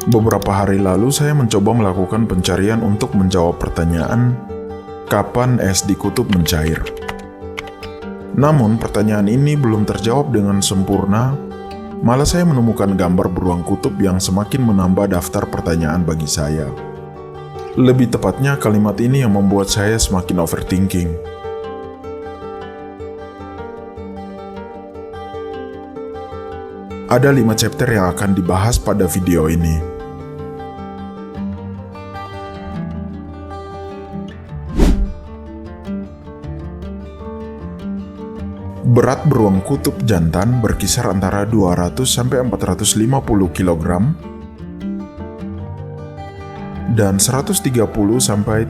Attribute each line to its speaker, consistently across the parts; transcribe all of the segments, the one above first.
Speaker 1: Beberapa hari lalu saya mencoba melakukan pencarian untuk menjawab pertanyaan, kapan es di kutub mencair? Namun pertanyaan ini belum terjawab dengan sempurna, malah saya menemukan gambar beruang kutub yang semakin menambah daftar pertanyaan bagi saya. Lebih tepatnya kalimat ini yang membuat saya semakin overthinking. Ada 5 chapter yang akan dibahas pada video ini. Berat beruang kutub jantan berkisar antara 200-450 kg dan 130-300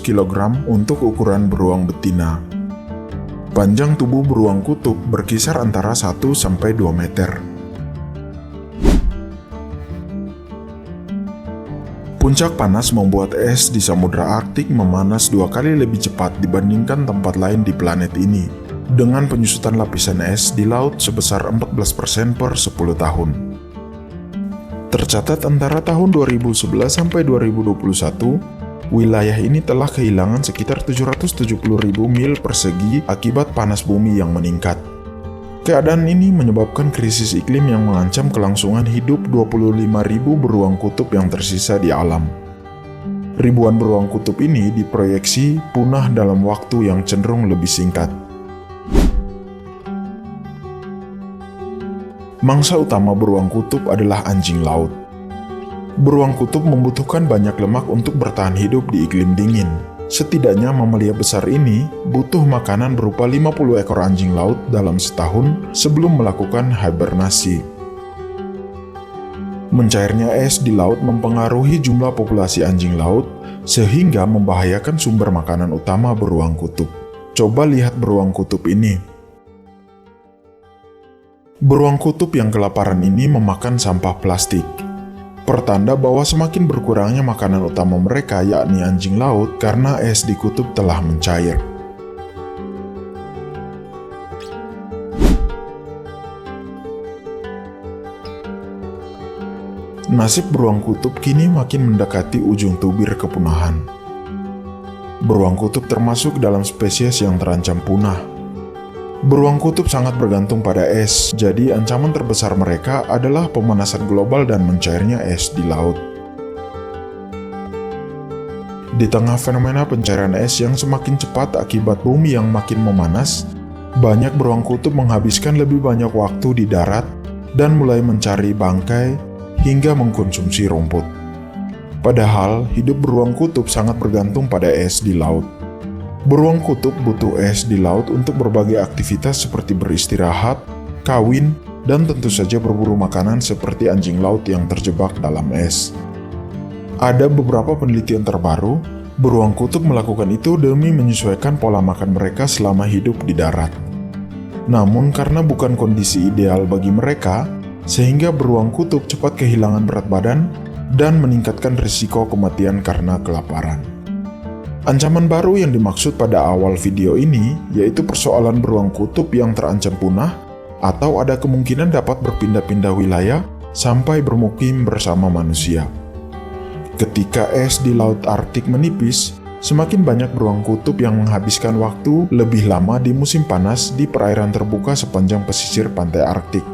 Speaker 1: kg untuk ukuran beruang betina. Panjang tubuh beruang kutub berkisar antara 1-2 meter. Puncak panas membuat es di Samudra Arktik memanas 2 kali lebih cepat dibandingkan tempat lain di planet ini, dengan penyusutan lapisan es di laut sebesar 14% per 10 tahun. Tercatat antara tahun 2011 sampai 2021, wilayah ini telah kehilangan sekitar 770.000 mil persegi akibat panas bumi yang meningkat. Keadaan ini menyebabkan krisis iklim yang mengancam kelangsungan hidup 25.000 beruang kutub yang tersisa di alam. Ribuan beruang kutub ini diproyeksi punah dalam waktu yang cenderung lebih singkat. Mangsa utama beruang kutub adalah anjing laut. Beruang kutub membutuhkan banyak lemak untuk bertahan hidup di iklim dingin. Setidaknya mamalia besar ini butuh makanan berupa 50 ekor anjing laut dalam setahun sebelum melakukan hibernasi. Mencairnya es di laut mempengaruhi jumlah populasi anjing laut sehingga membahayakan sumber makanan utama beruang kutub. Coba lihat beruang kutub ini. Beruang kutub yang kelaparan ini memakan sampah plastik. Pertanda bahwa semakin berkurangnya makanan utama mereka, yakni anjing laut, karena es di kutub telah mencair. Nasib beruang kutub kini makin mendekati ujung tubir kepunahan. Beruang kutub termasuk dalam spesies yang terancam punah. Beruang kutub sangat bergantung pada es, jadi ancaman terbesar mereka adalah pemanasan global dan mencairnya es di laut. Di tengah fenomena pencairan es yang semakin cepat akibat bumi yang makin memanas, banyak beruang kutub menghabiskan lebih banyak waktu di darat dan mulai mencari bangkai hingga mengkonsumsi rumput. Padahal, hidup beruang kutub sangat bergantung pada es di laut. Beruang kutub butuh es di laut untuk berbagai aktivitas seperti beristirahat, kawin, dan tentu saja berburu makanan seperti anjing laut yang terjebak dalam es. Ada beberapa penelitian terbaru, beruang kutub melakukan itu demi menyesuaikan pola makan mereka selama hidup di darat. Namun karena bukan kondisi ideal bagi mereka, sehingga beruang kutub cepat kehilangan berat badan dan meningkatkan risiko kematian karena kelaparan. Ancaman baru yang dimaksud pada awal video ini yaitu persoalan beruang kutub yang terancam punah atau ada kemungkinan dapat berpindah-pindah wilayah sampai bermukim bersama manusia. Ketika es di Laut Arktik menipis, semakin banyak beruang kutub yang menghabiskan waktu lebih lama di musim panas di perairan terbuka sepanjang pesisir pantai Arktik.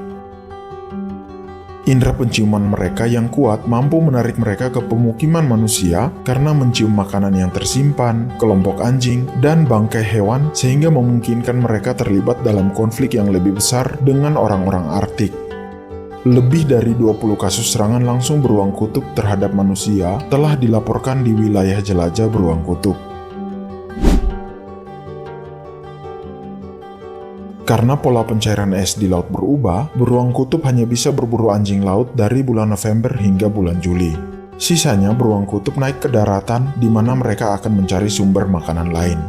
Speaker 1: Indera penciuman mereka yang kuat mampu menarik mereka ke pemukiman manusia karena mencium makanan yang tersimpan, kelompok anjing, dan bangkai hewan sehingga memungkinkan mereka terlibat dalam konflik yang lebih besar dengan orang-orang Arktik. Lebih dari 20 kasus serangan langsung beruang kutub terhadap manusia telah dilaporkan di wilayah jelajah beruang kutub. Karena pola pencairan es di laut berubah, beruang kutub hanya bisa berburu anjing laut dari bulan November hingga bulan Juli. Sisanya beruang kutub naik ke daratan di mana mereka akan mencari sumber makanan lain.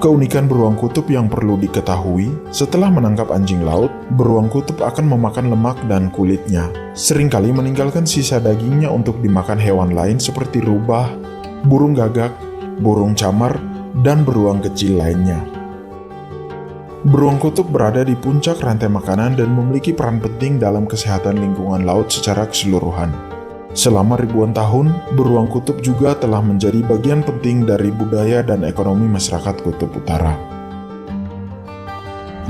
Speaker 1: Keunikan beruang kutub yang perlu diketahui, setelah menangkap anjing laut, beruang kutub akan memakan lemak dan kulitnya, seringkali meninggalkan sisa dagingnya untuk dimakan hewan lain seperti rubah, burung gagak, burung camar, dan beruang kecil lainnya. Beruang kutub berada di puncak rantai makanan dan memiliki peran penting dalam kesehatan lingkungan laut secara keseluruhan. Selama ribuan tahun, beruang kutub juga telah menjadi bagian penting dari budaya dan ekonomi masyarakat kutub utara.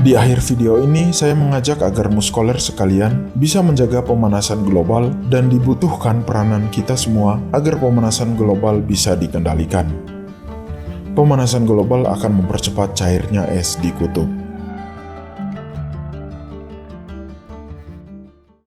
Speaker 1: Di akhir video ini, saya mengajak agar muskoler sekalian bisa menjaga pemanasan global dan dibutuhkan peranan kita semua agar pemanasan global bisa dikendalikan. Pemanasan global akan mempercepat cairnya es di kutub.